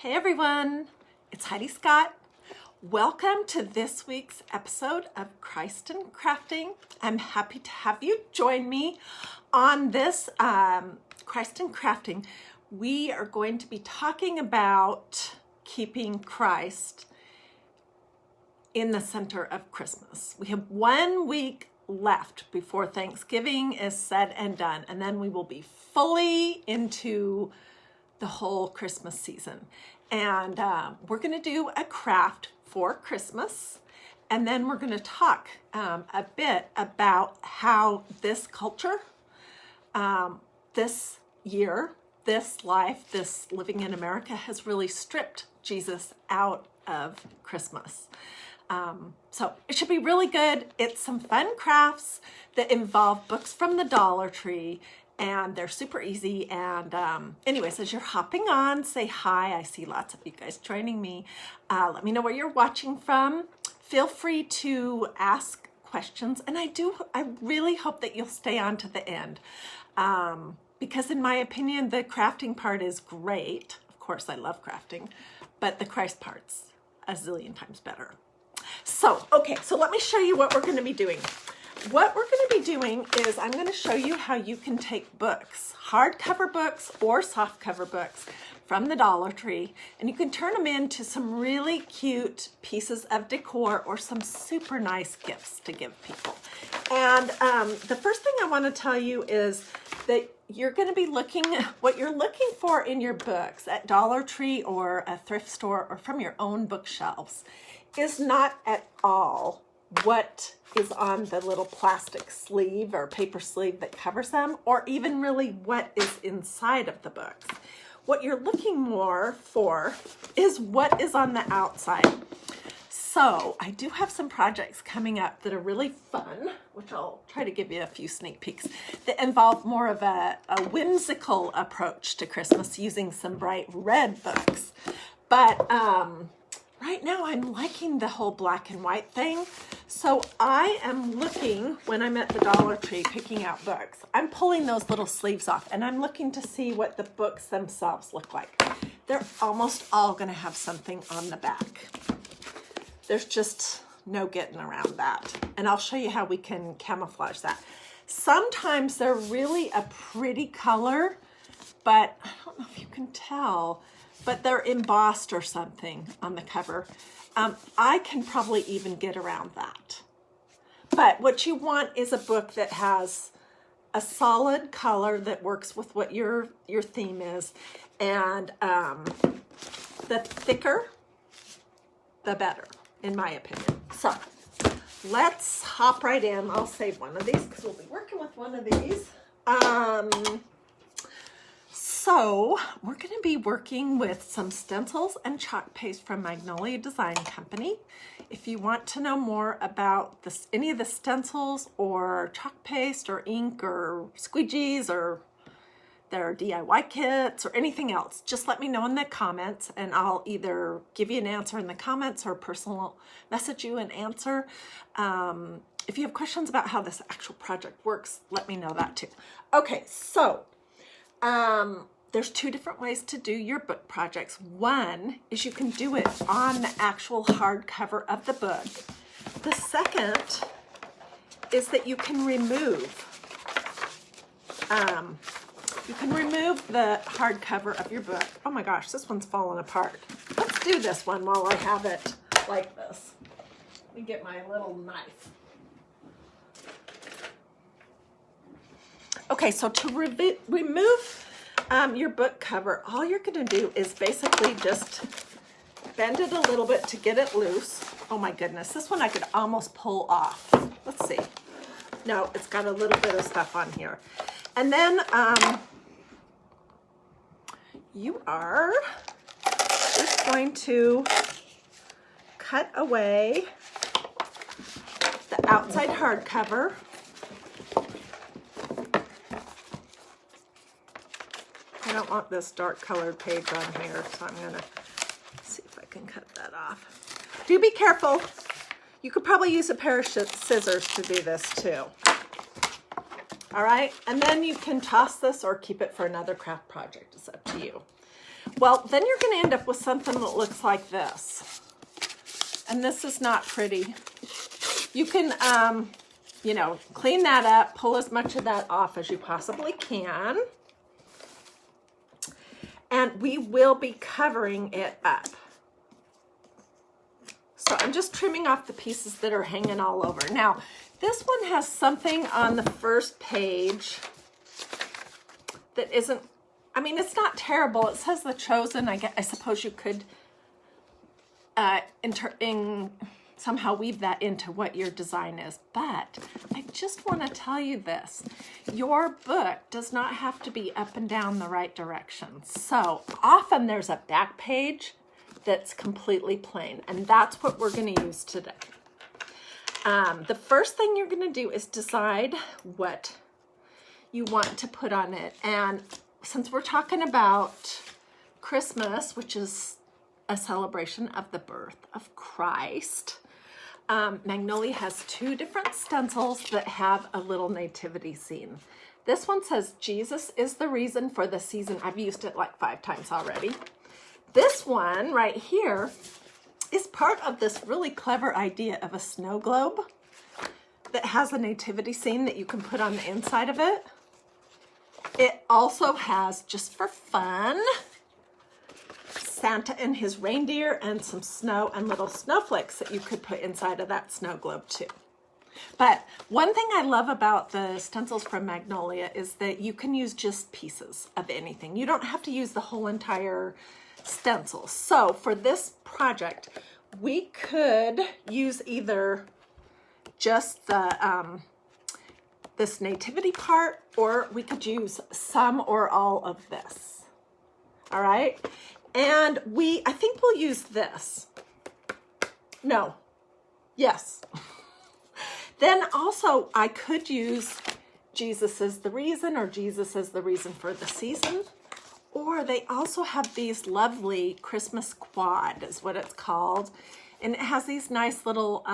Hey everyone, it's Heidi Scott. Welcome to this week's episode of Christ in Crafting. I'm happy to have you join me on this Christ in Crafting. We are going to be talking about keeping Christ in the center of Christmas. We have 1 week left before Thanksgiving is said and done, and then we will be fully into the whole Christmas season. And we're going to do a craft for Christmas, and then we're going to talk a bit about how this culture, this year, this life, this living in America has really stripped Jesus out of Christmas. So it should be really good. It's some fun crafts that involve books from the Dollar Tree, and they're super easy. And anyways, as you're hopping on, say hi. I see lots of you guys joining me. Let me know where you're watching from. Feel free to ask questions. And I really hope that you'll stay on to the end. Because in my opinion, the crafting part is great. Of course, I love crafting, but the Christ part's a zillion times better. So, okay, so let me show you what we're going to be doing. What we're going to be doing is I'm going to show you how you can take books, hardcover books or softcover books from the Dollar Tree, and you can turn them into some really cute pieces of decor or some super nice gifts to give people. And the first thing I want to tell you is that you're going to be what you're looking for in your books at Dollar Tree or a thrift store or from your own bookshelves is not at all what is on the little plastic sleeve or paper sleeve that covers them, or even really what is inside of the books. What you're looking more for is what is on the outside. So I do have some projects coming up that are really fun, which I'll try to give you a few sneak peeks, that involve more of a whimsical approach to Christmas using some bright red books. But right now I'm liking the whole black and white thing. So I am looking, when I'm at the Dollar Tree picking out books, I'm pulling those little sleeves off and I'm looking to see what the books themselves look like. They're almost all going to have something on the back. There's just no getting around that. And I'll show you how we can camouflage that. Sometimes they're really a pretty color, but I don't know if you can tell, but they're embossed or something on the cover. I can probably even get around that. But what you want is a book that has a solid color that works with what your theme is. And the thicker, the better, in my opinion. So let's hop right in. I'll save one of these because we'll be working with one of these. So we're going to be working with some stencils and chalk paste from Magnolia Design Company. If you want to know more about any of the stencils or chalk paste or ink or squeegees or their DIY kits or anything else, just let me know in the comments and I'll either give you an answer in the comments or personal message you an answer. If you have questions about how this actual project works, let me know that too. Okay, so there's 2 different ways to do your book projects. One is you can do it on the actual hardcover of the book. The second is that you can remove the hardcover of your book. Oh my gosh, this one's falling apart. Let's do this one while I have it like this. Let me get my little knife. Okay, so to remove your book cover, all you're going to do is basically just bend it a little bit to get it loose. Oh my goodness, this one I could almost pull off. Let's see. No, it's got a little bit of stuff on here. And then you are just going to cut away the outside hardcover. I don't want this dark colored page on here, so I'm going to see if I can cut that off. Do be careful. You could probably use a pair of scissors to do this too. All right, and then you can toss this or keep it for another craft project. It's up to you. well, then you're going to end up with something that looks like this. And this is not pretty. You can, you know, clean that up, pull as much of that off as you possibly can. And we will be covering it up. So I'm just trimming off the pieces that are hanging all over. Now, this one has something on the first page that isn't, I mean, it's not terrible. It says The Chosen. I suppose you could somehow weave that into what your design is. But I just want to tell you this. Your book does not have to be up and down the right direction. So often there's a back page that's completely plain, and that's what we're going to use today. The first thing you're going to do is decide what you want to put on it. And since we're talking about Christmas, which is a celebration of the birth of Christ, Magnolia has two different stencils that have a little nativity scene. This one says, Jesus is the reason for the season. I've used it like 5 times already. This one right here is part of this really clever idea of a snow globe that has a nativity scene that you can put on the inside of it. It also has, just for fun, Santa and his reindeer and some snow and little snowflakes that you could put inside of that snow globe too. But one thing I love about the stencils from Magnolia is that you can use just pieces of anything. You don't have to use the whole entire stencil. So for this project, we could use either just the this nativity part, or we could use some or all of this. All right, and I think we'll use this. No, yes. Then also I could use Jesus is the reason, or Jesus is the reason for the season. Or they also have these lovely Christmas quad is what it's called. And it has these nice little,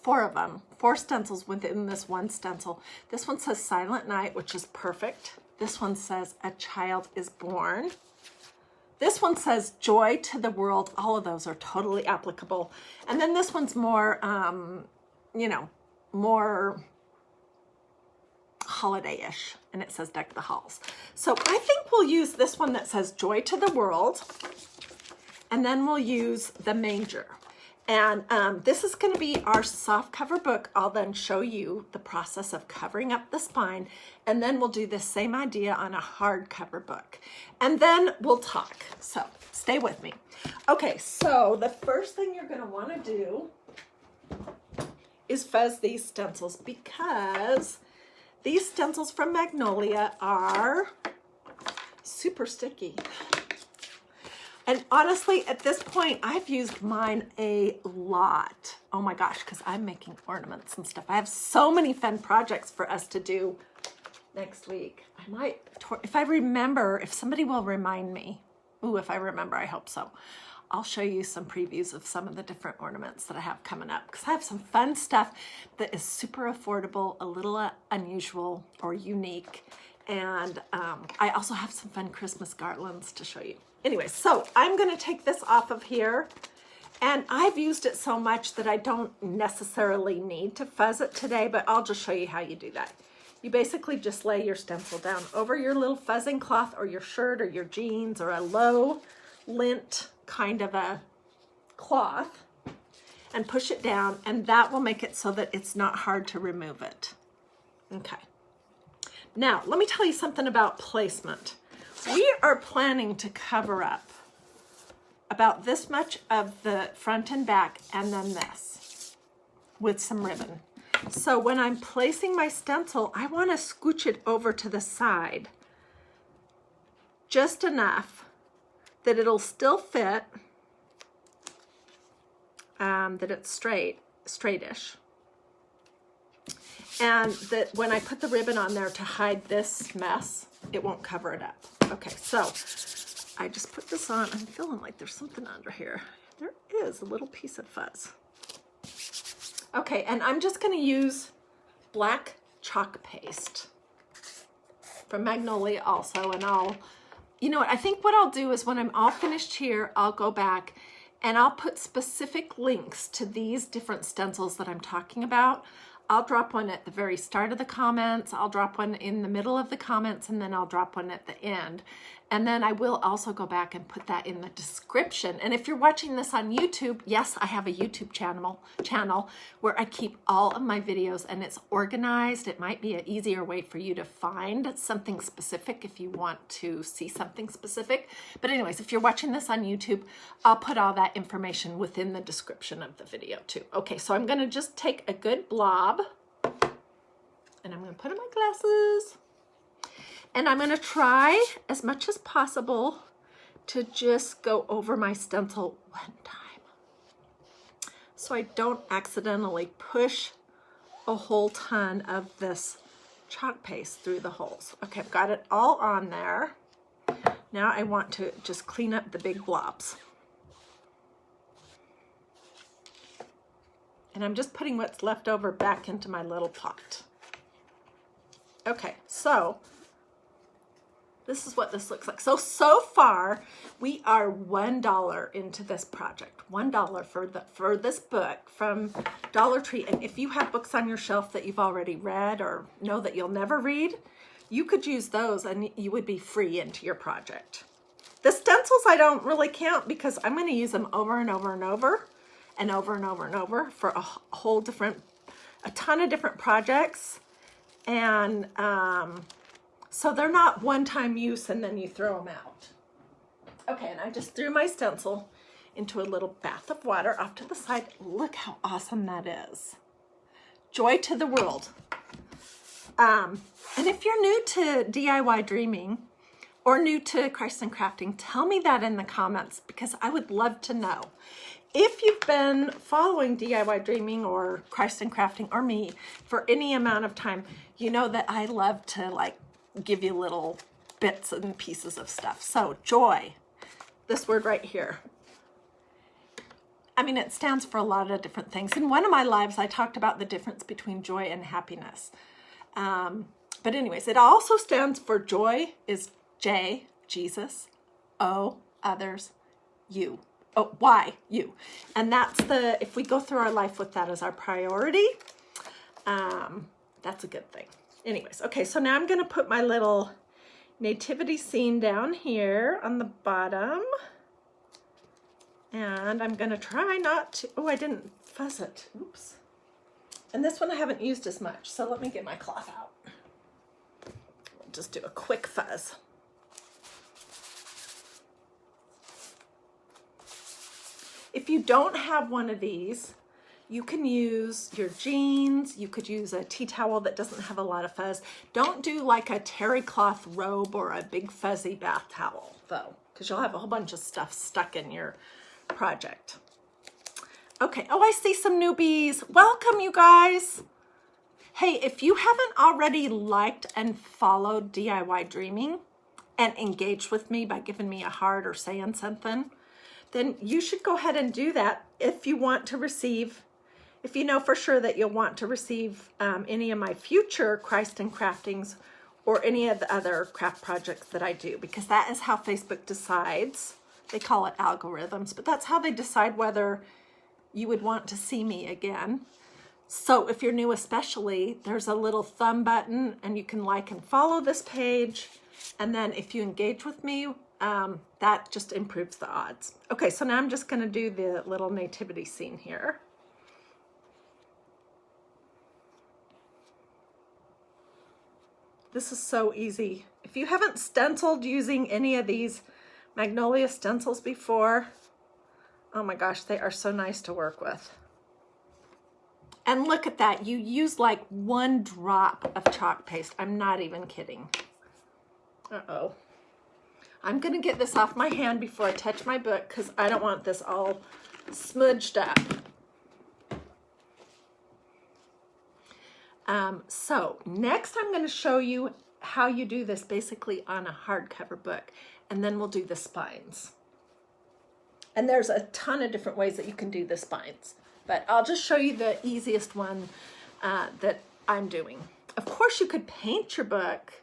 4 of them, 4 stencils within this one stencil. This one says Silent Night, which is perfect. This one says A Child is Born. This one says Joy to the World. All of those are totally applicable. And then this one's more, you know, more holiday-ish, and it says Deck the Halls. So I think we'll use this one that says Joy to the World, and then we'll use the manger. And this is going to be our soft cover book. I'll then show you the process of covering up the spine, and then we'll do the same idea on a hardcover book. And then we'll talk. So stay with me. Okay, so the first thing you're going to want to do is fuzz these stencils, because these stencils from Magnolia are super sticky. And honestly, at this point, I've used mine a lot. Oh my gosh, because I'm making ornaments and stuff. I have so many fun projects for us to do next week. I might, if I remember, if somebody will remind me. Ooh, if I remember, I hope so. I'll show you some previews of some of the different ornaments that I have coming up, because I have some fun stuff that is super affordable, a little unusual or unique. And I also have some fun Christmas garlands to show you. Anyway, so I'm going to take this off of here, and I've used it so much that I don't necessarily need to fuzz it today, but I'll just show you how you do that. You basically just lay your stencil down over your little fuzzing cloth or your shirt or your jeans or a low lint kind of a cloth and push it down, and that will make it so that it's not hard to remove it. Okay. Now, let me tell you something about placement. We are planning to cover up about this much of the front and back, and then this with some ribbon. So when I'm placing my stencil, I want to scooch it over to the side just enough that it'll still fit, that it's straightish. And that when I put the ribbon on there to hide this mess, it won't cover it up. Okay, so I just put this on. I'm feeling like there's something under here. There is a little piece of fuzz. Okay, and I'm just going to use black chalk paste from Magnolia also, and I'll you know what, I think what I'll do is when I'm all finished here, I'll go back and I'll put specific links to these different stencils that I'm talking about. I'll drop one at the very start of the comments, I'll drop one in the middle of the comments, and then I'll drop one at the end. And then I will also go back and put that in the description. And if you're watching this on YouTube, yes, I have a YouTube channel where I keep all of my videos and it's organized. It might be an easier way for you to find something specific if you want to see something specific. But anyways, if you're watching this on YouTube, I'll put all that information within the description of the video too. Okay, so I'm gonna just take a good blob and I'm gonna put on my glasses. And I'm going to try as much as possible to just go over my stencil one time so I don't accidentally push a whole ton of this chalk paste through the holes. Okay, I've got it all on there. Now I want to just clean up the big blobs. And I'm just putting what's left over back into my little pot. Okay, so this is what this looks like. So far, we are $1 into this project. $1 for this book from Dollar Tree. And if you have books on your shelf that you've already read or know that you'll never read, you could use those and you would be free into your project. The stencils I don't really count because I'm going to use them over and over and over and over and over and over for a ton of different projects. And so they're not one-time use and then you throw them out. Okay, and I just threw my stencil into a little bath of water off to the side. Look how awesome that is. Joy to the world. And if you're new to DIY Dreaming or new to Christ and Crafting, tell me that in the comments because I would love to know. If you've been following DIY Dreaming or Christ and Crafting or me for any amount of time, you know that I love to like give you little bits and pieces of stuff. So joy, this word right here. I mean, it stands for a lot of different things. In one of my lives, I talked about the difference between joy and happiness. But anyways, it also stands for joy is J, Jesus, O, others, you. Oh, Y, you. And that's if we go through our life with that as our priority, that's a good thing. Anyways, okay, so now I'm going to put my little nativity scene down here on the bottom. And I'm going to try not to, oh, I didn't fuzz it. Oops. And this one I haven't used as much, so let me get my cloth out. We'll just do a quick fuzz. If you don't have one of these, you can use your jeans. You could use a tea towel that doesn't have a lot of fuzz. Don't do like a terry cloth robe or a big fuzzy bath towel though, because you'll have a whole bunch of stuff stuck in your project. Okay, oh, I see some newbies. Welcome, you guys. Hey, if you haven't already liked and followed DIY Dreaming and engaged with me by giving me a heart or saying something, then you should go ahead and do that if you want to receive, if you know for sure that you'll want to receive any of my future Christ and Craftings or any of the other craft projects that I do, because that is how Facebook decides. They call it algorithms, but that's how they decide whether you would want to see me again. So if you're new especially, there's a little thumb button and you can like and follow this page. And then if you engage with me, that just improves the odds. Okay, so now I'm just going to do the little nativity scene here. This is so easy. If you haven't stenciled using any of these Magnolia stencils before, oh my gosh, they are so nice to work with. And look at that, you use like 1 drop of chalk paste. I'm not even kidding. Uh-oh. I'm gonna get this off my hand before I touch my book because I don't want this all smudged up. So next I'm gonna show you how you do this basically on a hardcover book, and then we'll do the spines. And there's a ton of different ways that you can do the spines, but I'll just show you the easiest one that I'm doing. Of course you could paint your book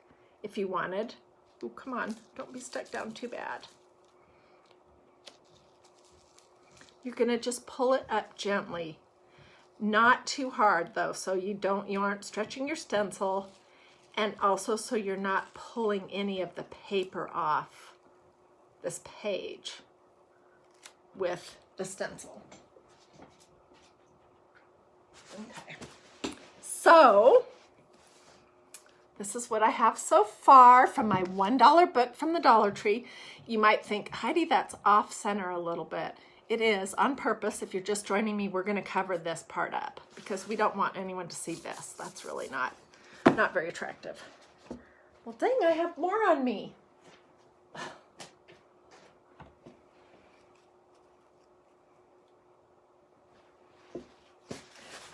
if you wanted, Oh, come on, don't be stuck down too bad. You're gonna just pull it up gently. Not too hard though, so you aren't stretching your stencil, and also so you're not pulling any of the paper off this page with the stencil. Okay, so this is what I have so far from my $1 book from the Dollar Tree. You might think, Heidi, that's off center a little bit. It is on purpose. If you're just joining me, we're going to cover this part up because we don't want anyone to see this. That's really not very attractive. Well, dang, I have more on me.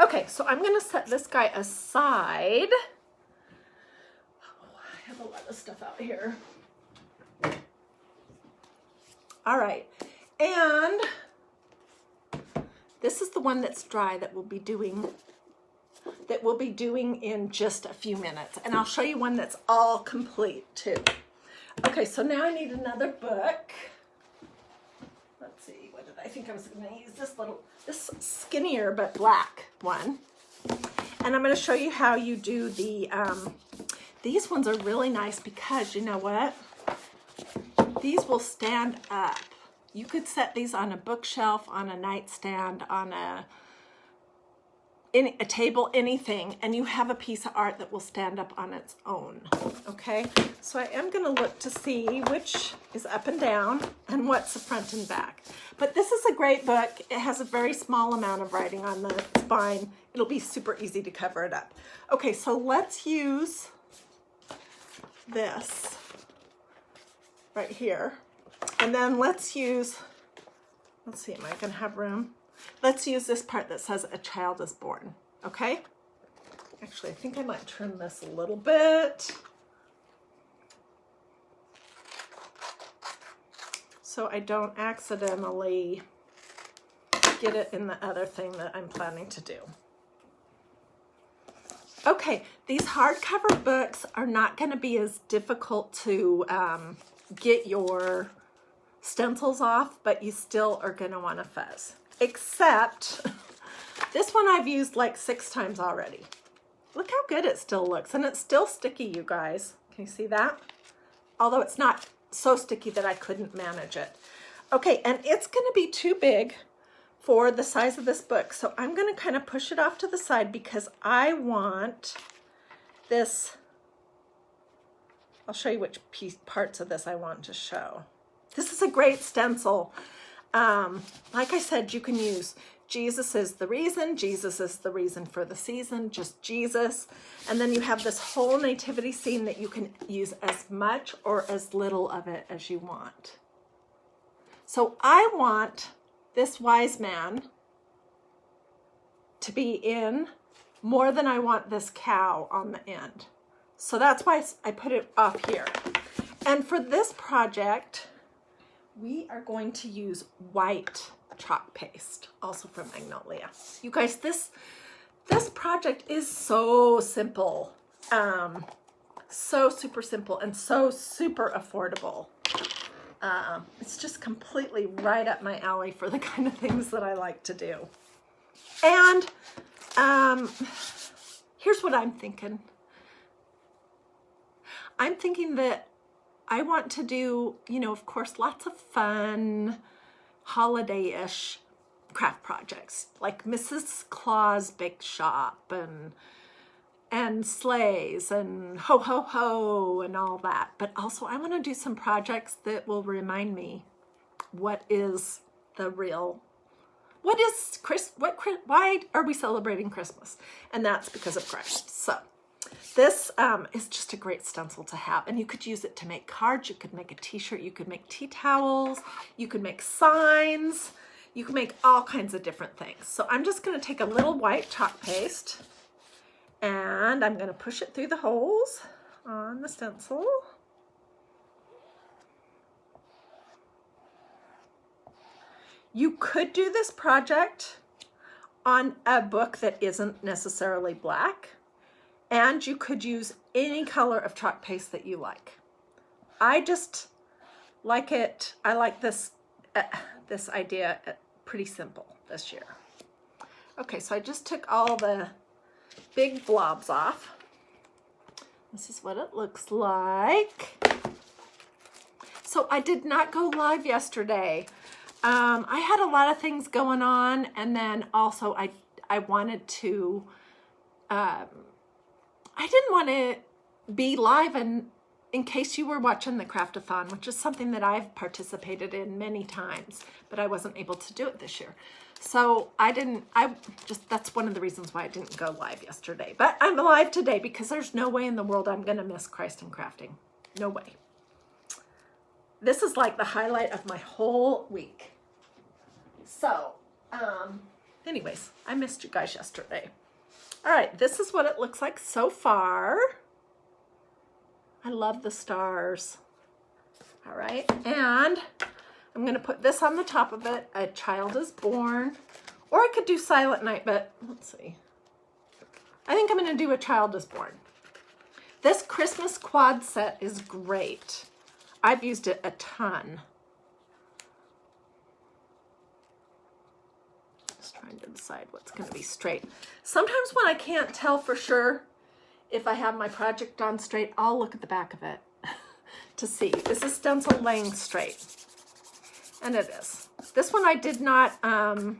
Okay, so I'm going to set this guy aside. Oh, I have a lot of stuff out here. All right, and this is the one that's dry that we'll be doing in just a few minutes, and I'll show you one that's all complete too. Okay, so now I need another book. Let's see, what did I think I was going to use? This skinnier but black one, and I'm going to show you how you do the. These ones are really nice because you know what? These will stand up. You could set these on a bookshelf, on a nightstand, on a table, anything, and you have a piece of art that will stand up on its own, okay? So I am gonna look to see which is up and down and what's the front and back. But this is a great book. It has a very small amount of writing on the spine. It'll be super easy to cover it up. Okay, so let's use this right here. And then let's see, am I gonna have room? Let's use this part that says a child is born, okay? Actually, I think I might trim this a little bit. So I don't accidentally get it in the other thing that I'm planning to do. Okay, these hardcover books are not gonna be as difficult to get your stencils off, but you still are going to want to fuzz. Except this one I've used like 6 times already. Look how good it still looks, and it's still sticky, you guys. Can you see that? Although it's not so sticky that I couldn't manage it. Okay, and it's going to be too big for the size of this book, so I'm going to kind of push it off to the side because I want this. I'll show you which parts of this I want to show. This is a great stencil. Like I said, you can use Jesus is the reason for the season, just Jesus. And then you have this whole nativity scene that you can use as much or as little of it as you want. So I want this wise man to be in more than I want this cow on the end. So that's why I put it off here. And for this project, we are going to use white chalk paste, also from Magnolia. You guys, this project is so simple. So super simple and so super affordable. It's just completely right up my alley for the kind of things that I like to do. And here's what I'm thinking. I'm thinking that I want to do, you know, of course, lots of fun, holiday-ish craft projects, like Mrs. Claus Bake Shop and sleighs and ho, ho, ho, and all that. But also I want to do some projects that will remind me why are we celebrating Christmas? And that's because of Christ. So this is just a great stencil to have, and you could use it to make cards, you could make a t-shirt, you could make tea towels, you could make signs, you can make all kinds of different things. So I'm just going to take a little white chalk paste and I'm going to push it through the holes on the stencil. You could do this project on a book that isn't necessarily black. And you could use any color of chalk paste that you like. I just like it. I like this this idea pretty simple this year. Okay, so I just took all the big blobs off. This is what it looks like. So I did not go live yesterday. I had a lot of things going on, and then also I wanted to, I didn't want to be live in case you were watching the Craftathon, which is something that I've participated in many times, but I wasn't able to do it this year. So that's one of the reasons why I didn't go live yesterday. But I'm live today because there's no way in the world I'm going to miss Christ in Crafting. No way. This is like the highlight of my whole week. So, anyways, I missed you guys yesterday. All right, this is what it looks like so far. I love the stars. All right, and I'm gonna put this on the top of it. A child is born, or I could do Silent Night, but let's see. I think I'm gonna do A Child is Born. This Christmas quad set is great. I've used it a ton. Just trying to decide what's going to be straight. Sometimes when I can't tell for sure if I have my project on straight, I'll look at the back of it to see. This is stencil laying straight. And it is. This one I did not, I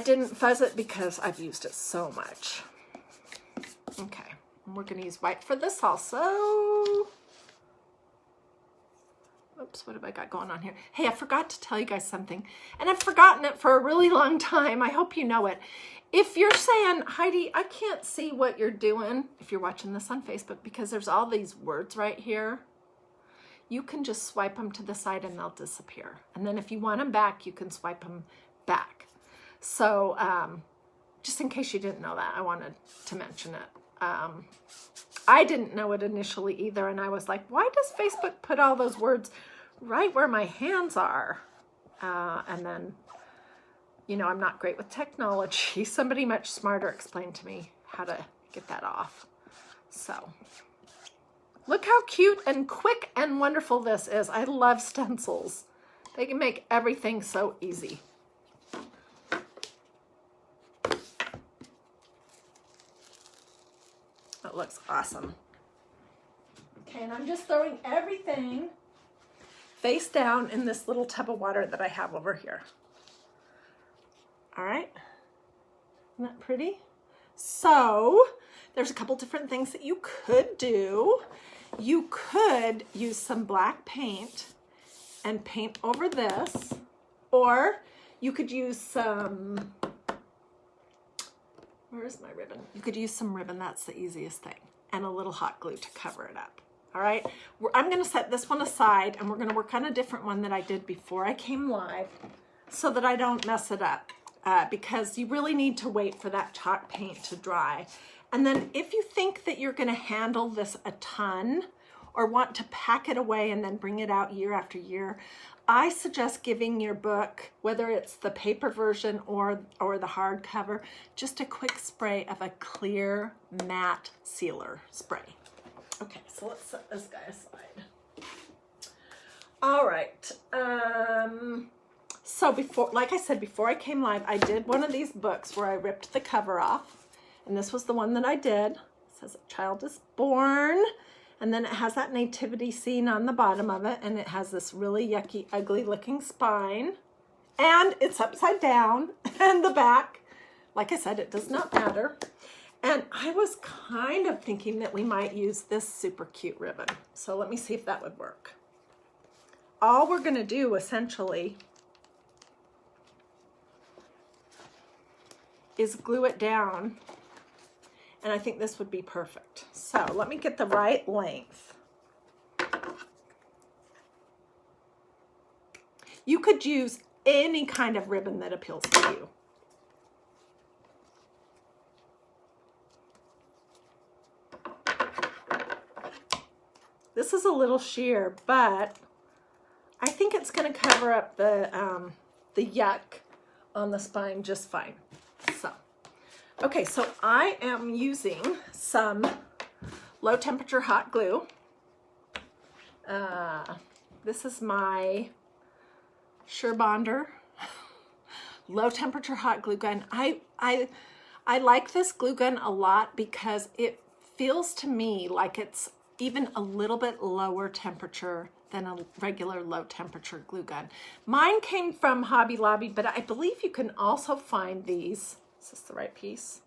didn't fuzz it because I've used it so much. Okay, and we're going to use white for this also. Oops, what have I got going on here? Hey, I forgot to tell you guys something, and I've forgotten it for a really long time. I hope you know it. If you're saying, Heidi, I can't see what you're doing, if you're watching this on Facebook, because there's all these words right here, you can just swipe them to the side and they'll disappear. And then if you want them back, you can swipe them back. So just in case you didn't know that, I wanted to mention it. I didn't know it initially either, and I was like, why does Facebook put all those words right where my hands are? And then, you know, I'm not great with technology. Somebody much smarter explained to me how to get that off. So, look how cute and quick and wonderful this is. I love stencils. They can make everything so easy. It looks awesome. Okay, and I'm just throwing everything face down in this little tub of water that I have over here. All right, isn't that pretty? So there's a couple different things that you could do. You could use some black paint and paint over this, or you could use some, where's my ribbon? You could use some ribbon, that's the easiest thing, and a little hot glue to cover it up. All right, I'm gonna set this one aside and we're gonna work on a different one that I did before I came live so that I don't mess it up, because you really need to wait for that chalk paint to dry. And then if you think that you're gonna handle this a ton or want to pack it away and then bring it out year after year, I suggest giving your book, whether it's the paper version or the hardcover, just a quick spray of a clear matte sealer spray. Okay, so let's set this guy aside. All right. So before, like I said, before I came live, I did one of these books where I ripped the cover off, and this was the one that I did. It says A Child is Born. And then it has that nativity scene on the bottom of it, and it has this really yucky, ugly looking spine, and it's upside down, and the back, like I said, it does not matter. And I was kind of thinking that we might use this super cute ribbon. So let me see if that would work. All we're gonna do essentially is glue it down. And I think this would be perfect. So let me get the right length. You could use any kind of ribbon that appeals to you. This is a little sheer, but I think it's going to cover up the yuck on the spine just fine. So. Okay, so I am using some low temperature hot glue, This is my SureBonder low temperature hot glue gun. I like this glue gun a lot because it feels to me like it's even a little bit lower temperature than a regular low temperature glue gun. Mine came from Hobby Lobby, but I believe you can also find these. Is this the right piece?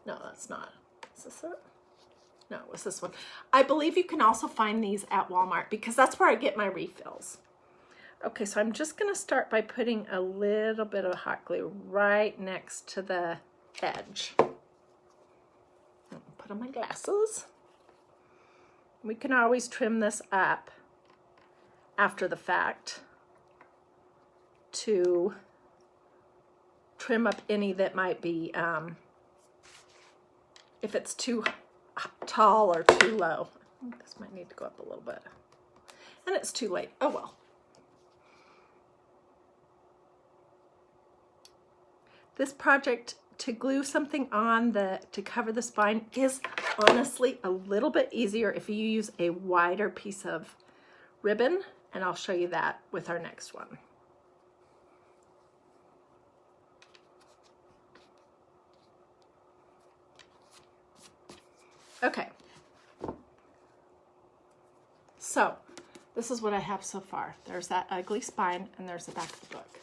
No, that's not. Is this it? No, it was this one. I believe you can also find these at Walmart because that's where I get my refills. Okay, so I'm just gonna start by putting a little bit of hot glue right next to the edge. Put on my glasses. We can always trim this up after the fact to trim up any that might be, if it's too tall or too low. I think this might need to go up a little bit. And it's too late. Oh well. This project to glue something on to cover the spine is honestly a little bit easier if you use a wider piece of ribbon, and I'll show you that with our next one. Okay, so this is what I have so far. There's that ugly spine and there's the back of the book.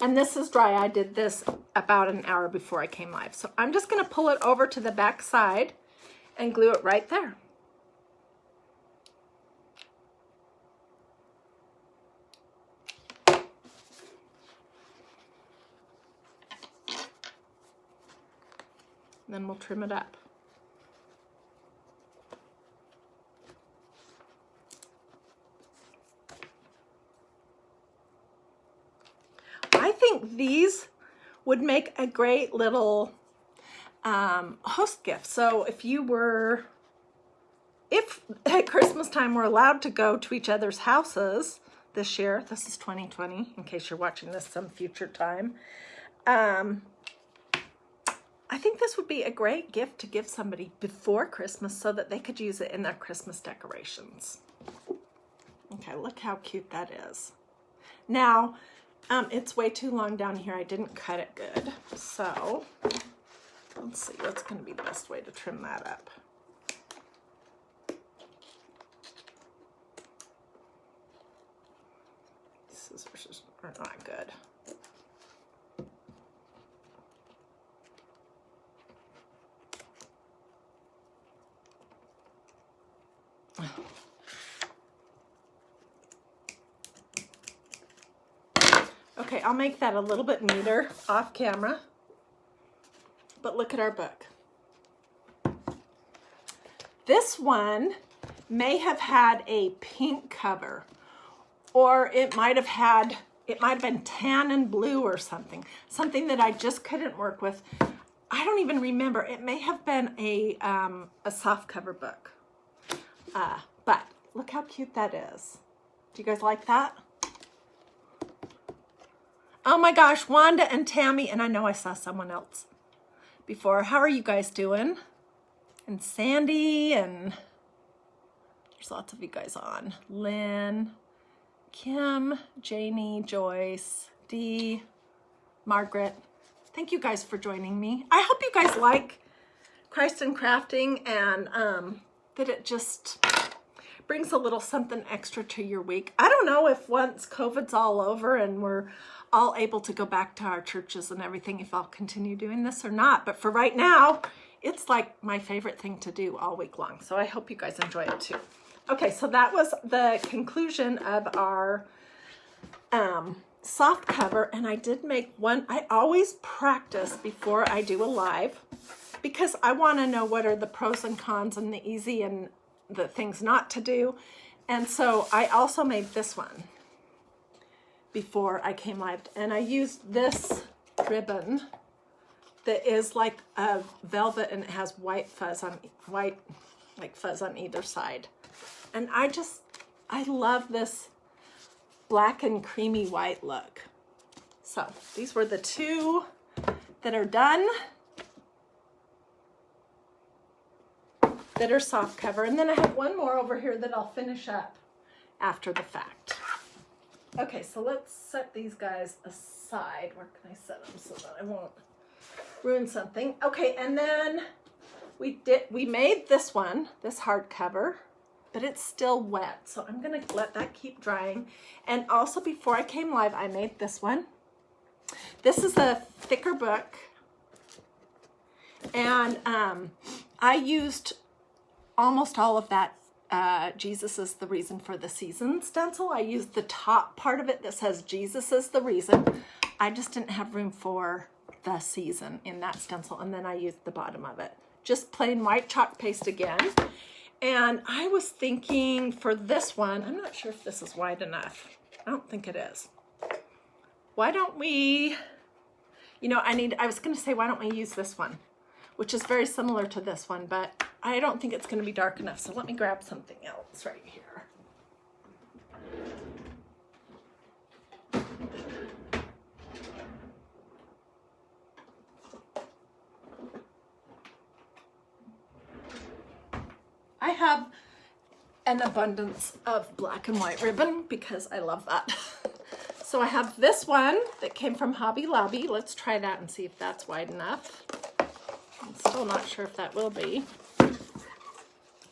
And this is dry. I did this about an hour before I came live. So I'm just gonna pull it over to the back side and glue it right there. And then we'll trim it up. I think these would make a great little host gift. So if at Christmas time we're allowed to go to each other's houses this year, this is 2020, in case you're watching this some future time, I think this would be a great gift to give somebody before Christmas so that they could use it in their Christmas decorations. Okay, look how cute that is. Now, it's way too long down here. I didn't cut it good. So let's see what's going to be the best way to trim that up. Scissors are not good. Okay, I'll make that a little bit neater off camera, but look at our book. This one may have had a pink cover, or it might have been tan and blue or something that I just couldn't work with. I don't even remember. It may have been a soft cover book, but look how cute that is. Do you guys like that? Oh my gosh, Wanda and Tammy, and I know I saw someone else before. How are you guys doing? And Sandy, and there's lots of you guys on. Lynn, Kim, Janie, Joyce, Dee, Margaret. Thank you guys for joining me. I hope you guys like Christ in Crafting, and that it just brings a little something extra to your week. I don't know if once COVID's all over and we're all able to go back to our churches and everything, if I'll continue doing this or not. But for right now, it's like my favorite thing to do all week long. So I hope you guys enjoy it too. Okay, so that was the conclusion of our soft cover. And I did make one. I always practice before I do a live because I want to know what are the pros and cons and the easy and the things not to do. And so I also made this one before I came live, and I used this ribbon that is like a velvet and it has white fuzz on either side. And I love this black and creamy white look. So these were the two that are done. that are soft cover. And then I have one more over here that I'll finish up after the fact. Okay, so let's set these guys aside. Where can I set them so that I won't ruin something? Okay, and then we made this one, this hardcover, but it's still wet. So I'm gonna let that keep drying. And also before I came live, I made this one. This is a thicker book. And I used almost all of that Jesus is the reason for the season stencil. I used the top part of it that says Jesus is the reason. I just didn't have room for the season in that stencil. And then I used the bottom of it. Just plain white chalk paste again. And I was thinking for this one, I'm not sure if this is wide enough. I don't think it is. Why don't we, you know, I was gonna say, why don't we use this one? Which is very similar to this one, but I don't think it's gonna be dark enough. So let me grab something else right here. I have an abundance of black and white ribbon because I love that. So I have this one that came from Hobby Lobby. Let's try that and see if that's wide enough. I'm still not sure if that will be.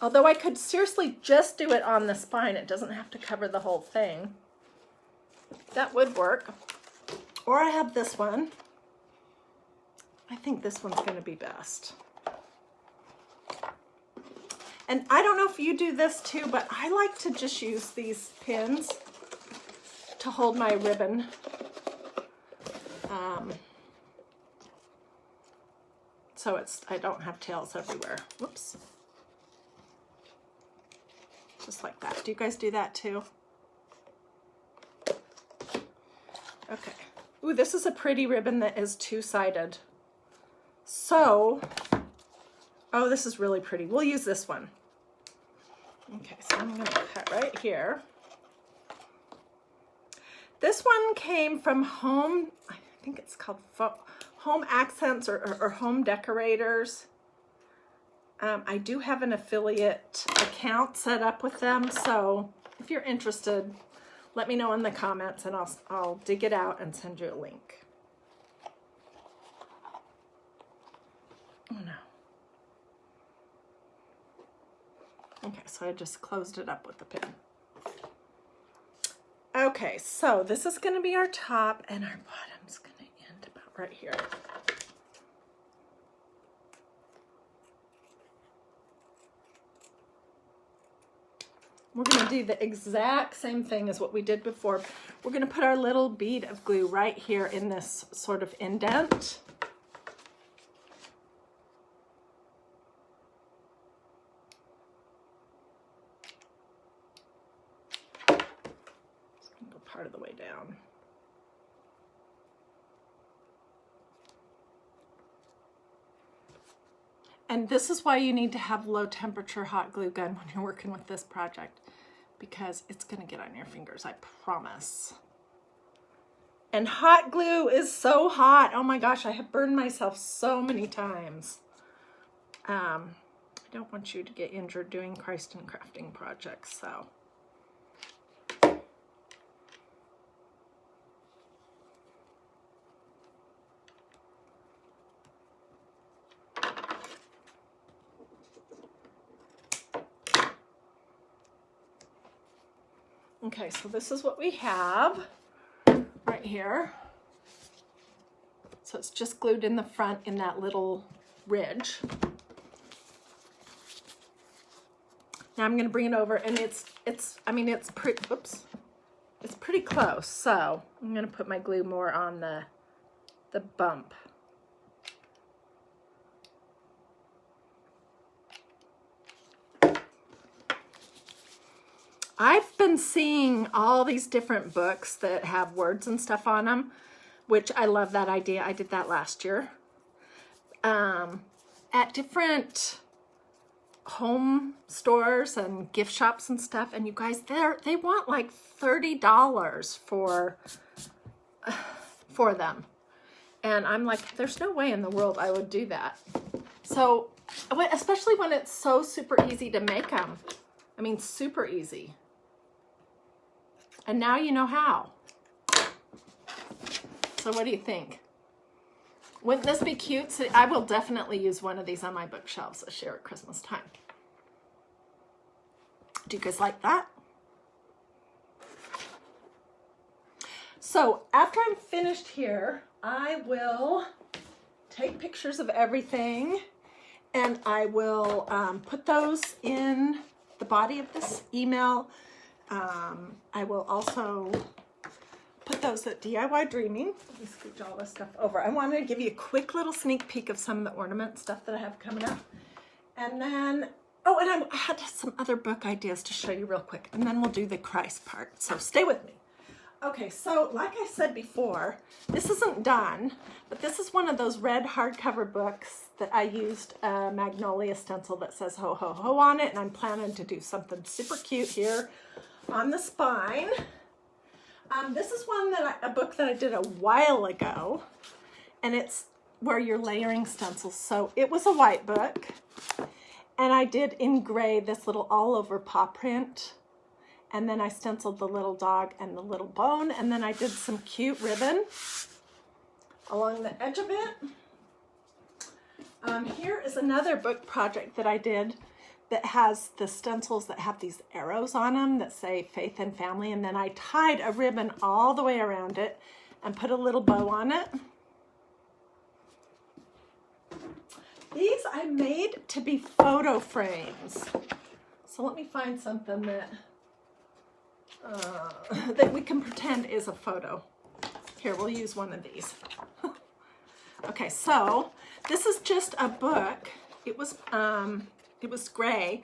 Although I could seriously just do it on the spine. It doesn't have to cover the whole thing. That would work. Or I have this one. I think this one's going to be best. And I don't know if you do this too, but I like to just use these pins to hold my ribbon. So I don't have tails everywhere. Whoops. Just like that. Do you guys do that too? Okay. Ooh, this is a pretty ribbon that is two-sided. So, oh, this is really pretty. We'll use this one. Okay, so I'm gonna cut right here. This one came from Home, I think it's called Home Accents or Home Decorators. I do have an affiliate account set up with them, so if you're interested, let me know in the comments and I'll dig it out and send you a link. Oh no. Okay, so I just closed it up with the pin. Okay, so this is going to be our top and our bottom's going to end about right here. We're going to do the exact same thing as what we did before. We're going to put our little bead of glue right here in this sort of indent. Part of the way down. And this is why you need to have low temperature hot glue gun when you're working with this project, because it's going to get on your fingers, I promise. And hot glue is so hot. Oh my gosh, I have burned myself so many times. I don't want you to get injured doing Christ and crafting projects, so. Okay, so this is what we have right here. So it's just glued in the front in that little ridge. Now I'm going to bring it over, and it's pretty close. So I'm going to put my glue more on the bump. I've been seeing all these different books that have words and stuff on them, which I love that idea. I did that last year. At different home stores and gift shops and stuff, and you guys, they want like $30 for them. And I'm like, there's no way in the world I would do that. So Especially when it's so super easy to make them. I mean, super easy. And now you know how. So what do you think? Wouldn't this be cute? So I will definitely use one of these on my bookshelves this year at Christmas time. Do you guys like that? So after I'm finished here, I will take pictures of everything and I will put those in the body of this email. I will also put those at DiyDreaming. Let me scooch all this stuff over. I wanted to give you a quick little sneak peek of some of the ornament stuff that I have coming up. And then, oh, and I had some other book ideas to show you real quick. And then we'll do the Christ part. So stay with me. Okay, so like I said before, this isn't done, but this is one of those red hardcover books that I used a magnolia stencil that says ho ho ho on it, and I'm planning to do something super cute here on the spine. This is a book that I did a while ago, and it's where you're layering stencils. So it was a white book, and I did in gray this little all over paw print. And then I stenciled the little dog and the little bone. And then I did some cute ribbon along the edge of it. Here is another book project that I did that has the stencils that have these arrows on them that say faith and family. And then I tied a ribbon all the way around it and put a little bow on it. These I made to be photo frames. So let me find something that we can pretend is a photo. Here, we'll use one of these. Okay, so this is just a book. It was gray,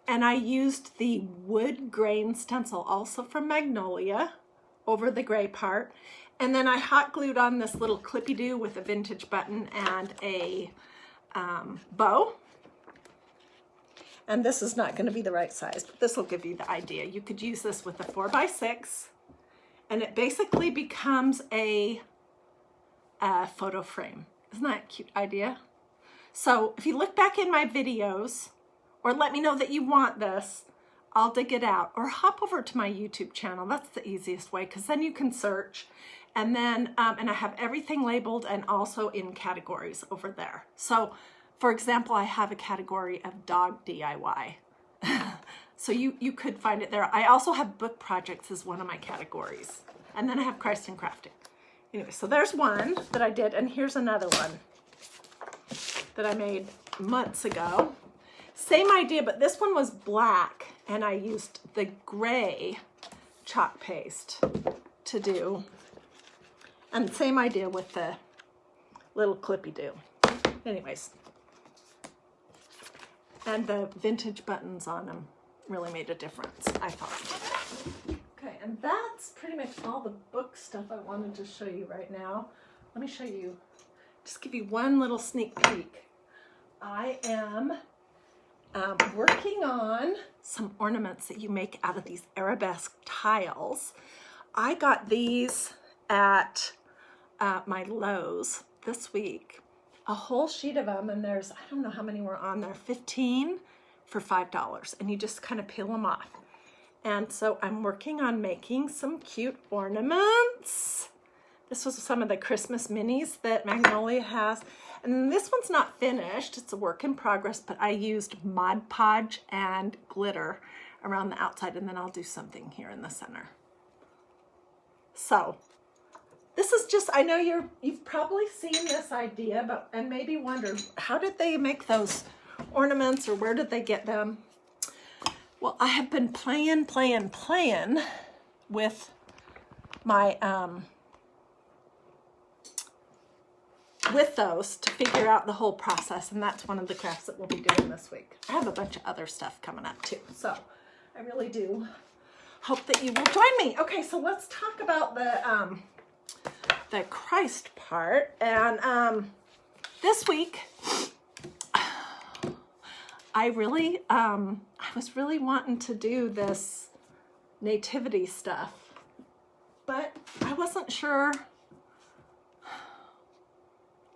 and I used the wood grain stencil, also from Magnolia, over the gray part. And then I hot glued on this little clippy-doo with a vintage button and a bow. And this is not going to be the right size, but this will give you the idea. You could use this with a 4x6, and it basically becomes a photo frame. Isn't that a cute idea? So if you look back in my videos, or let me know that you want this, I'll dig it out. Or hop over to my YouTube channel. That's the easiest way, because then you can search. And then, and I have everything labeled and also in categories over there. So for example, I have a category of dog DIY. So you could find it there. I also have book projects as one of my categories. And then I have Christ and Crafting. Anyway, so there's one that I did, and here's another one that I made months ago. Same idea, but this one was black, and I used the gray chalk paste to do. And same idea with the little clippy-doo. Anyways. And the vintage buttons on them really made a difference, I thought. Okay, and that's pretty much all the book stuff I wanted to show you right now. Let me show you, just give you one little sneak peek. I am working on some ornaments that you make out of these arabesque tiles. I got these at my Lowe's this week. A whole sheet of them, and there's, I don't know how many were on there, 15 for $5, and you just kind of peel them off. And so I'm working on making some cute ornaments. This was some of the Christmas minis that Magnolia has, and this one's not finished, it's a work in progress, but I used Mod Podge and glitter around the outside, and then I'll do something here in the center. So this is just, I know you've probably seen this idea, but and maybe wondered, how did they make those ornaments, or where did they get them? Well, I have been playing with my, with those to figure out the whole process, and that's one of the crafts that we'll be doing this week. I have a bunch of other stuff coming up too, so I really do hope that you will join me. Okay, so let's talk about the Christ part. And this week I was really wanting to do this nativity stuff, but I wasn't sure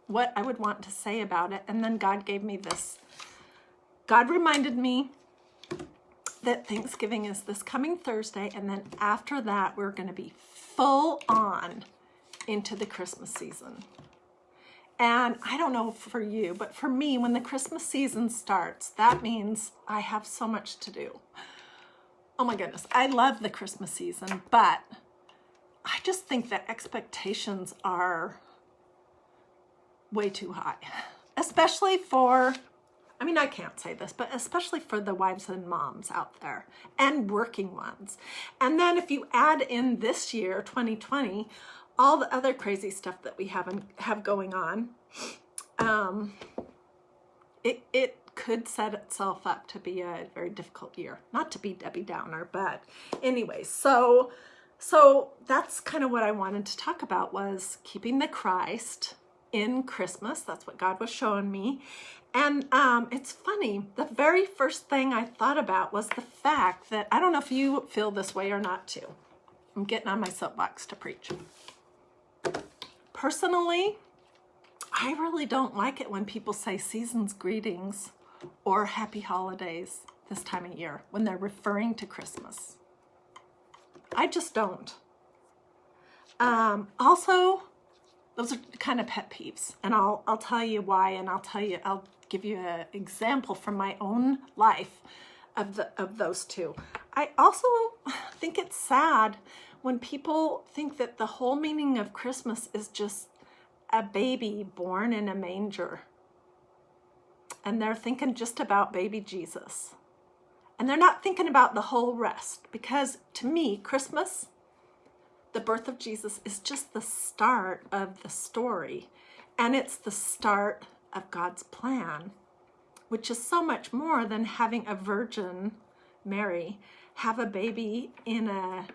what I would want to say about it. And then God gave me this God reminded me that Thanksgiving is this coming Thursday, and then after that, we're going to be full on into the Christmas season. And I don't know for you, but for me, when the Christmas season starts, that means I have so much to do. Oh my goodness, I love the Christmas season, but I just think that expectations are way too high, especially for, I mean, I can't say this, but especially for the wives and moms out there and working ones. And then if you add in this year, 2020, all the other crazy stuff that we have going on, it could set itself up to be a very difficult year. Not to be Debbie Downer, but anyway, so that's kind of what I wanted to talk about, was keeping the Christ in Christmas. That's what God was showing me. And it's funny, the very first thing I thought about was the fact that, I don't know if you feel this way or not too. I'm getting on my soapbox to preach. Personally, I really don't like it when people say season's greetings or happy holidays this time of year when they're referring to Christmas. I just don't. Also, those are kind of pet peeves, and I'll tell you why, and I'll give you an example from my own life of those two. I also think it's sad when people think that the whole meaning of Christmas is just a baby born in a manger, and they're thinking just about baby Jesus, and they're not thinking about the whole rest, because to me, Christmas, the birth of Jesus, is just the start of the story, and it's the start of God's plan, which is so much more than having a Virgin Mary have a baby in a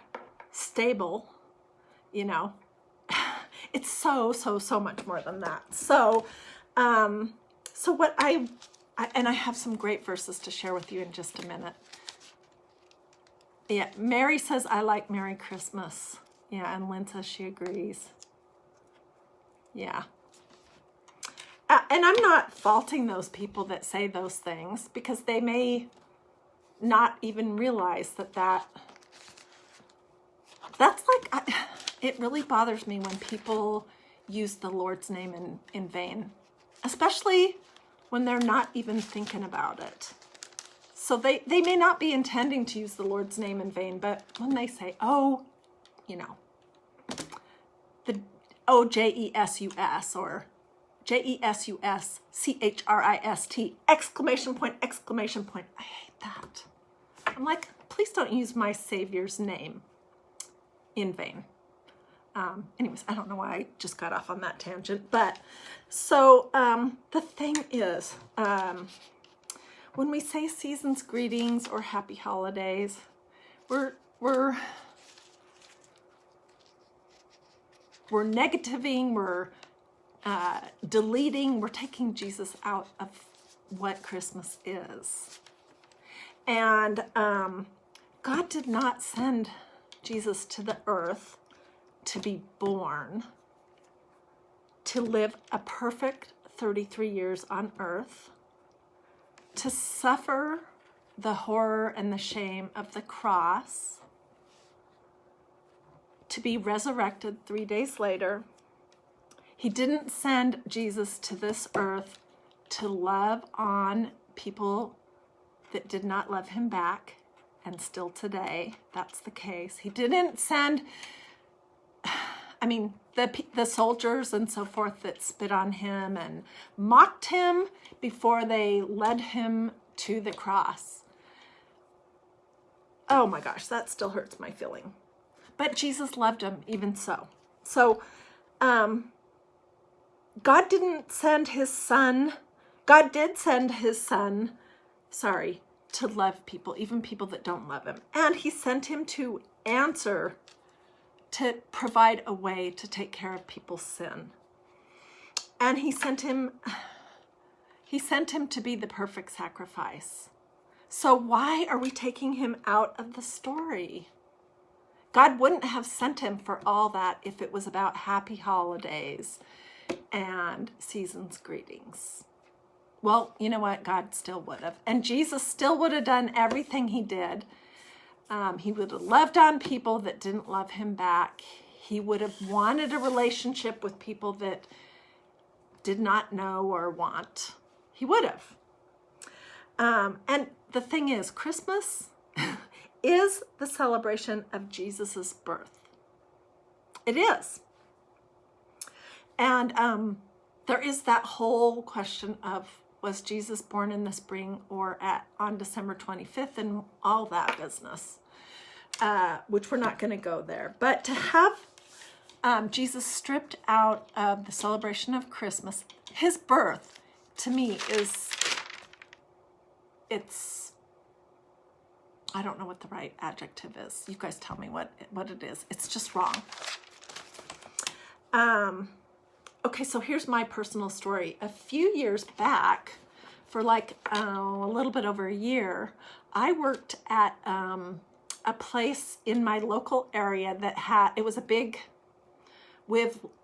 stable. You know, it's so much more than that. So what I have some great verses to share with you in just a minute. Yeah, Mary says, I like Merry Christmas. Yeah, and Lynn says she agrees. Yeah. And I'm not faulting those people that say those things, because they may not even realize that's like, it really bothers me when people use the Lord's name in vain, especially when they're not even thinking about it. So they may not be intending to use the Lord's name in vain, but when they say, oh, you know, the Jesus or JESUSCHRIST, exclamation point, exclamation point. I hate that. I'm like, please don't use my Savior's name in vain. Anyways, I don't know why I just got off on that tangent, but so the thing is, when we say season's greetings or happy holidays, we're negativing, we're deleting, we're taking Jesus out of what Christmas is. And God did not send Jesus to the earth to be born, to live a perfect 33 years on earth, to suffer the horror and the shame of the cross, to be resurrected 3 days later. He didn't send Jesus to this earth to love on people that did not love him back, and still today, that's the case. He didn't send, I mean, the soldiers and so forth that spit on him and mocked him before they led him to the cross. Oh my gosh, that still hurts my feeling. But Jesus loved him even so. So, God didn't send his son. God did send his son, to love people, even people that don't love him. And he sent him to answer, to provide a way to take care of people's sin. And he sent him to be the perfect sacrifice. So why are we taking him out of the story? God wouldn't have sent him for all that if it was about happy holidays and season's greetings. well, you know what? God still would have. And Jesus still would have done everything he did. He would have loved on people that didn't love him back. He would have wanted a relationship with people that did not know or want. He would have. And the thing is, Christmas is the celebration of Jesus's birth. It is. And there is that whole question of, was Jesus born in the spring or on December 25th, and all that business, which we're not going to go there. But to have Jesus stripped out of the celebration of Christmas, his birth, to me, it's, I don't know what the right adjective is. You guys tell me what it is. It's just wrong. Okay, so here's my personal story. A few years back, for like a little bit over a year, I worked at a place in my local area that it was a big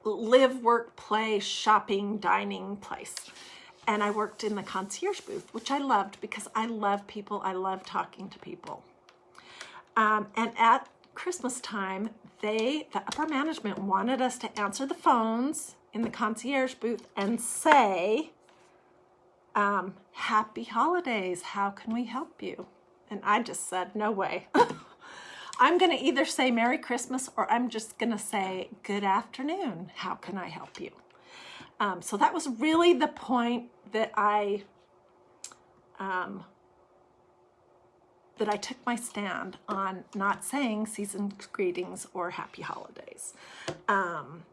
live, work, play, shopping, dining place. And I worked in the concierge booth, which I loved because I love people. I love talking to people. And at Christmas time, the upper management wanted us to answer the phones in the concierge booth and say, happy holidays, how can we help you? And I just said, no way. I'm going to either say Merry Christmas or I'm just going to say good afternoon, how can I help you? So that was really the point that I took my stand on not saying season's greetings or happy holidays. And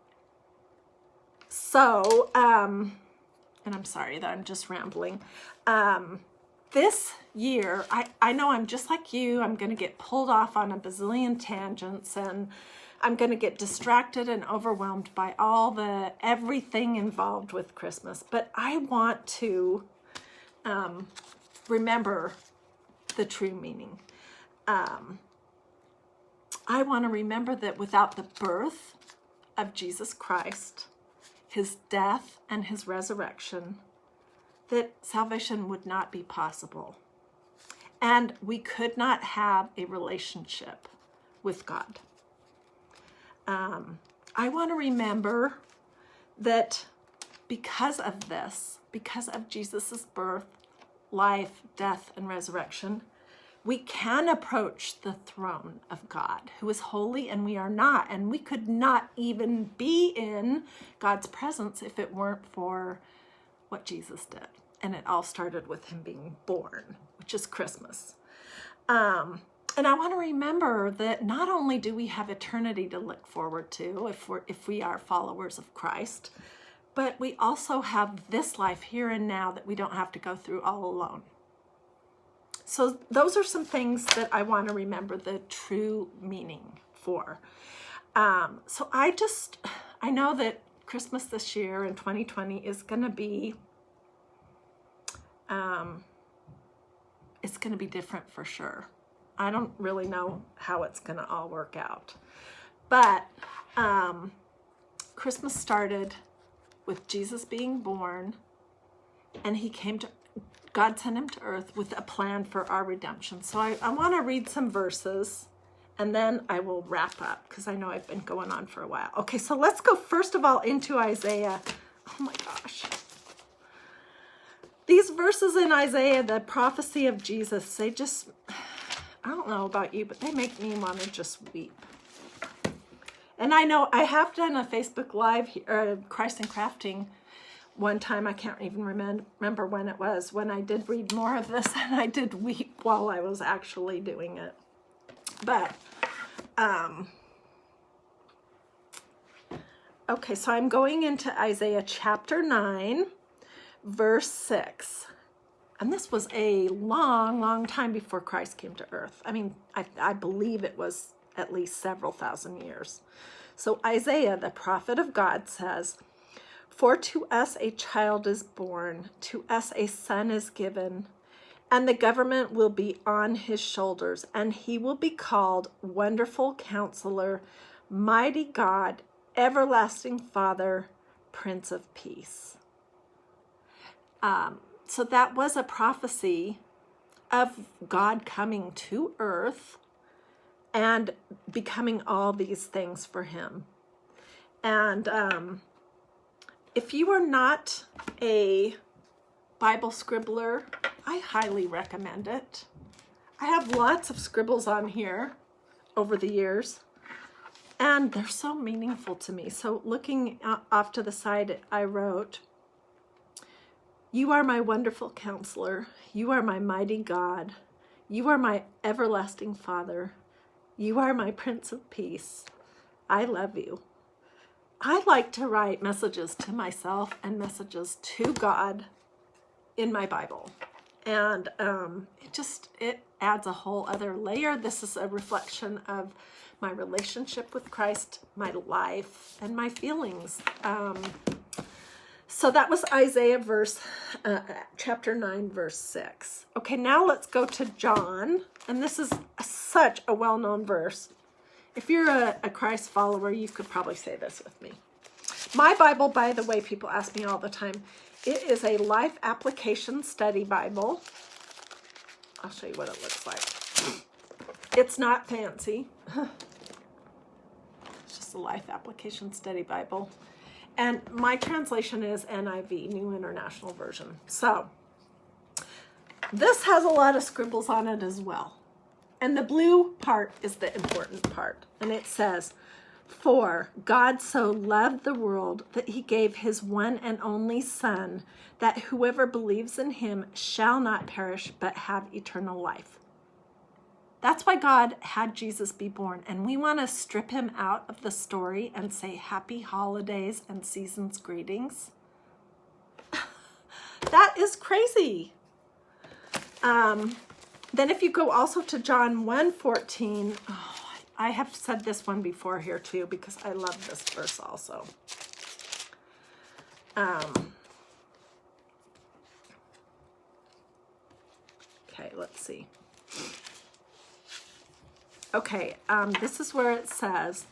I'm sorry that I'm just rambling. This year, I know I'm just like you. I'm going to get pulled off on a bazillion tangents, and I'm going to get distracted and overwhelmed by everything involved with Christmas. But I want to remember the true meaning. I want to remember that without the birth of Jesus Christ, his death and his resurrection, that salvation would not be possible. And we could not have a relationship with God. I want to remember that because of this, because of Jesus's birth, life, death, and resurrection, we can approach the throne of God, who is holy and we are not. And we could not even be in God's presence if it weren't for what Jesus did. And it all started with him being born, which is Christmas. And I want to remember that not only do we have eternity to look forward to if we are followers of Christ, but we also have this life here and now that we don't have to go through all alone. So those are some things that I want to remember the true meaning for. So I know that Christmas this year in 2020 is going to be, it's going to be different for sure. I don't really know how it's going to all work out. But Christmas started with Jesus being born, and God sent him to earth with a plan for our redemption. So I want to read some verses, and then I will wrap up because I know I've been going on for a while. Okay, so let's go first of all into Isaiah. Oh my gosh. These verses in Isaiah, the prophecy of Jesus, they just, I don't know about you, but they make me want to just weep. And I know I have done a Facebook Live, Christ and Crafting, one time. I can't even remember when it was, when I did read more of this, and I did weep while I was actually doing it. But, okay, so I'm going into Isaiah chapter 9, verse 6. And this was a long, long time before Christ came to earth. I mean, I believe it was at least several thousand years. So Isaiah, the prophet of God, says, "For to us a child is born, to us a son is given, and the government will be on his shoulders, and he will be called Wonderful Counselor, Mighty God, Everlasting Father, Prince of Peace." So that was a prophecy of God coming to earth and becoming all these things for him. And if you are not a Bible scribbler, I highly recommend it. I have lots of scribbles on here over the years, and they're so meaningful to me. So looking off to the side, I wrote, "You are my wonderful counselor. You are my mighty God. You are my everlasting Father. You are my Prince of Peace. I love you." I like to write messages to myself and messages to God in my Bible. And it adds a whole other layer. This is a reflection of my relationship with Christ, my life, and my feelings. So that was Isaiah chapter 9, verse 6. Okay, now let's go to John. And this is such a well-known verse. If you're a Christ follower, you could probably say this with me. My Bible, by the way, people ask me all the time, it is a life application study Bible. I'll show you what it looks like. It's not fancy. It's just a life application study Bible. And my translation is NIV, New International Version. So this has a lot of scribbles on it as well. And the blue part is the important part. And it says, "For God so loved the world that he gave his one and only Son, that whoever believes in him shall not perish but have eternal life." That's why God had Jesus be born. And we want to strip him out of the story and say happy holidays and season's greetings. That is crazy. Then if you go also to John 1:14, I have said this one before here too, because I love this verse also. Okay, let's see. Okay, this is where it says,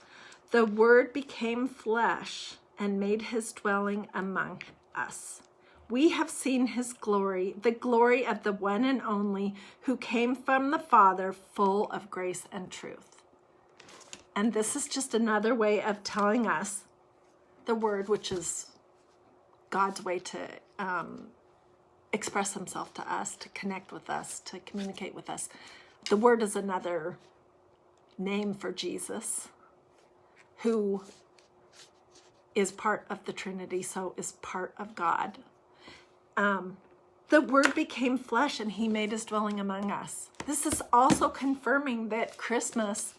"The Word became flesh and made his dwelling among us. We have seen his glory, the glory of the one and only who came from the Father, full of grace and truth." And this is just another way of telling us the Word, which is God's way to express himself to us, to connect with us, to communicate with us. The Word is another name for Jesus, who is part of the Trinity, so is part of God. The Word became flesh and he made his dwelling among us. This is also confirming that Christmas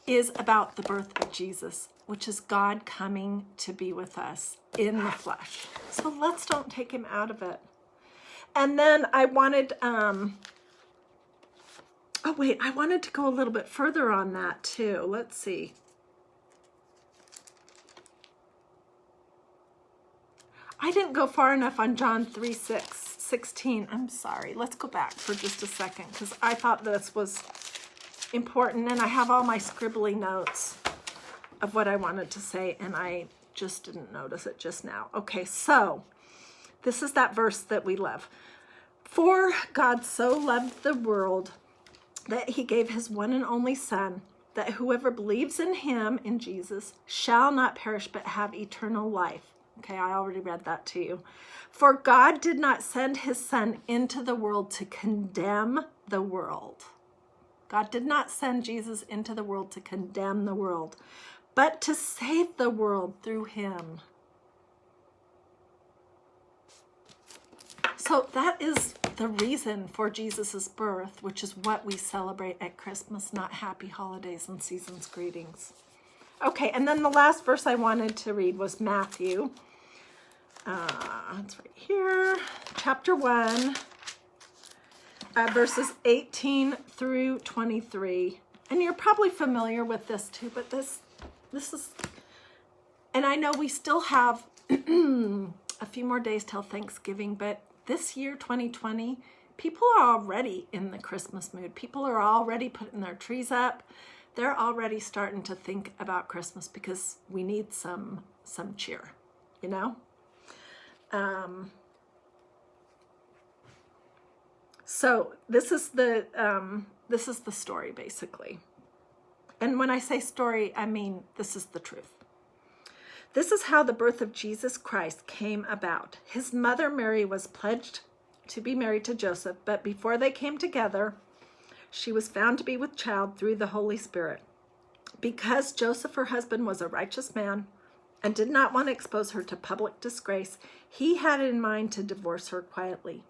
is about the birth of Jesus, which is God coming to be with us in the flesh. So let's don't take him out of it. And then I wanted, I wanted to go a little bit further on that too. Let's see. I didn't go far enough on John 3:16. I'm sorry. Let's go back for just a second, because I thought this was important, and I have all my scribbly notes of what I wanted to say, and I just didn't notice it just now. Okay, so this is that verse that we love. "For God so loved the world that he gave his one and only Son, that whoever believes in him," in Jesus, "shall not perish but have eternal life." Okay, I already read that to you. "For God did not send his Son into the world to condemn the world." God did not send Jesus into the world to condemn the world, but to save the world through him. So that is the reason for Jesus's birth, which is what we celebrate at Christmas, not happy holidays and season's greetings. Okay, and then the last verse I wanted to read was Matthew. It's right here, chapter 1, verses 18 through 23. And you're probably familiar with this too, but this is, and I know we still have a few more days till Thanksgiving, but this year, 2020, people are already in the Christmas mood. People are already putting their trees up. They're already starting to think about Christmas because we need some cheer, you know? So this is the story, basically. And when I say story, I mean this is the truth. This is how the birth of Jesus Christ came about. His mother Mary was pledged to be married to Joseph, but before they came together, she was found to be with child through the Holy Spirit. Because Joseph, her husband, was a righteous man and did not want to expose her to public disgrace, he had in mind to divorce her quietly.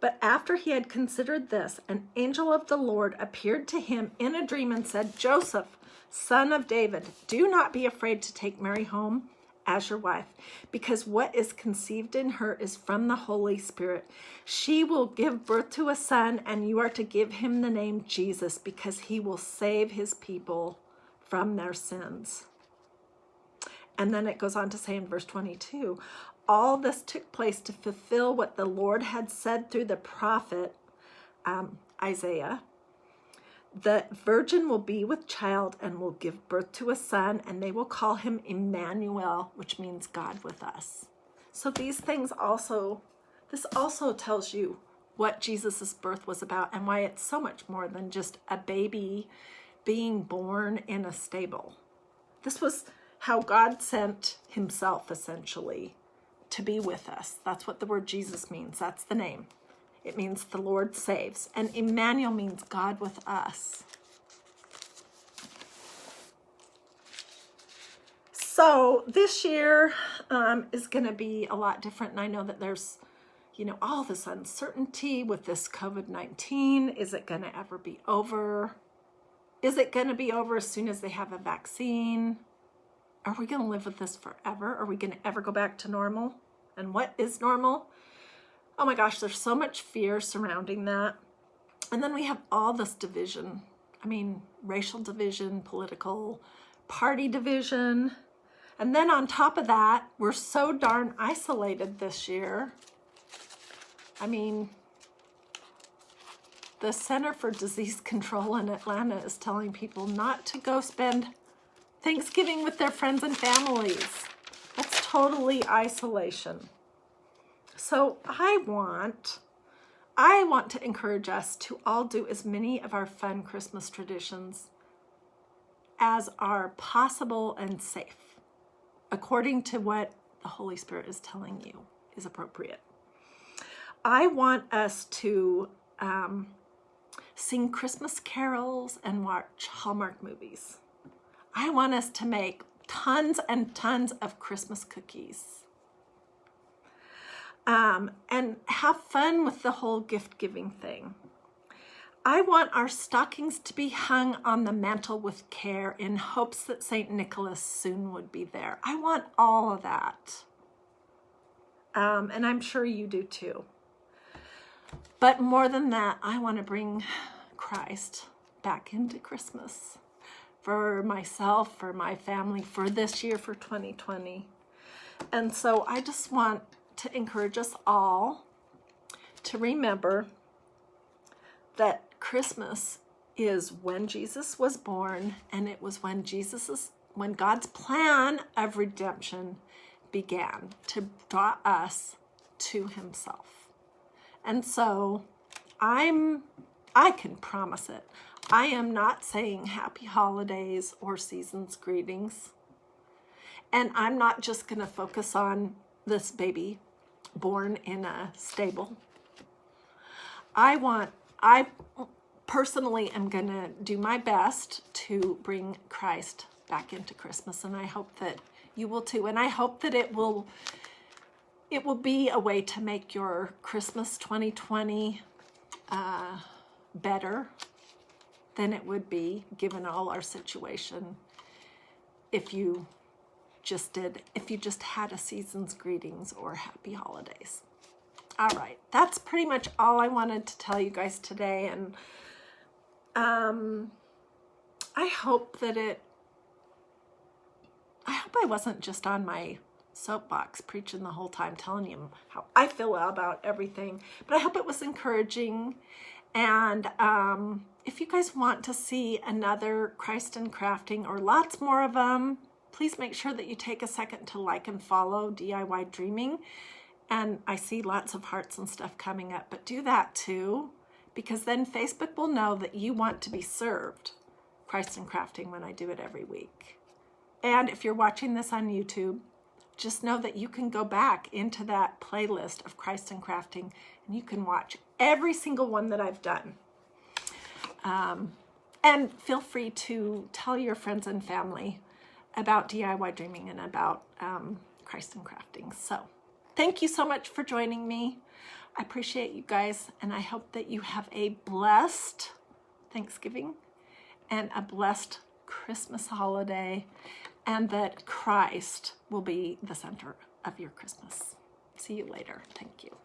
But after he had considered this, an angel of the Lord appeared to him in a dream and said, Joseph, son of David, do not be afraid to take Mary home as your wife, because what is conceived in her is from the Holy Spirit. She will give birth to a son, and you are to give him the name Jesus, because he will save his people from their sins. And then it goes on to say in verse 22, all this took place to fulfill what the Lord had said through the prophet Isaiah. The virgin will be with child and will give birth to a son, and they will call him Emmanuel, which means God with us. So these things this also tells you what Jesus's birth was about and why it's so much more than just a baby being born in a stable. This was how God sent himself, essentially, to be with us. That's what the word Jesus means. That's the name. It means the Lord saves. And Emmanuel means God with us. So this year is going to be a lot different. And I know that there's, all this uncertainty with this COVID-19. Is it going to ever be over? Is it going to be over as soon as they have a vaccine? Are we going to live with this forever? Are we going to ever go back to normal? And what is normal? Oh my gosh, there's so much fear surrounding that. And then we have all this division. I mean, racial division, political party division. And then on top of that, we're so darn isolated this year. I mean, the Center for Disease Control in Atlanta is telling people not to go spend Thanksgiving with their friends and families. That's totally isolation. So I want to encourage us to all do as many of our fun Christmas traditions as are possible and safe, according to what the Holy Spirit is telling you is appropriate. I want us to sing Christmas carols and watch Hallmark movies. I want us to make tons and tons of Christmas cookies. And have fun with the whole gift-giving thing. I want our stockings to be hung on the mantle with care in hopes that St. Nicholas soon would be there. I want all of that. And I'm sure you do too. But more than that, I want to bring Christ back into Christmas for myself, for my family, for this year, for 2020. And so I just want to encourage us all to remember that Christmas is when Jesus was born, and it was when God's plan of redemption began to draw us to himself. And so I can promise it. I am not saying happy holidays or season's greetings. And I'm not just going to focus on this baby born in a stable. I personally am going to do my best to bring Christ back into Christmas, and I hope that you will too. And I hope that it will be a way to make your Christmas 2020 better than it would be, given all our situation, if you just had a season's greetings or happy holidays. All right, that's pretty much all I wanted to tell you guys today. And I hope I wasn't just on my soapbox preaching the whole time, telling you how I feel about everything, but I hope it was encouraging. And if you guys want to see another Christ in Crafting or lots more of them, please make sure that you take a second to like and follow DIY Dreaming. And I see lots of hearts and stuff coming up, but do that too. because then Facebook will know that you want to be served Christ and Crafting when I do it every week. And if you're watching this on YouTube, just know that you can go back into that playlist of Christ and Crafting and you can watch every single one that I've done. And feel free to tell your friends and family about DIY Dreaming and about Christ and Crafting. So thank you so much for joining me. I appreciate you guys, and I hope that you have a blessed Thanksgiving and a blessed Christmas holiday, and that Christ will be the center of your Christmas. See you later. Thank you.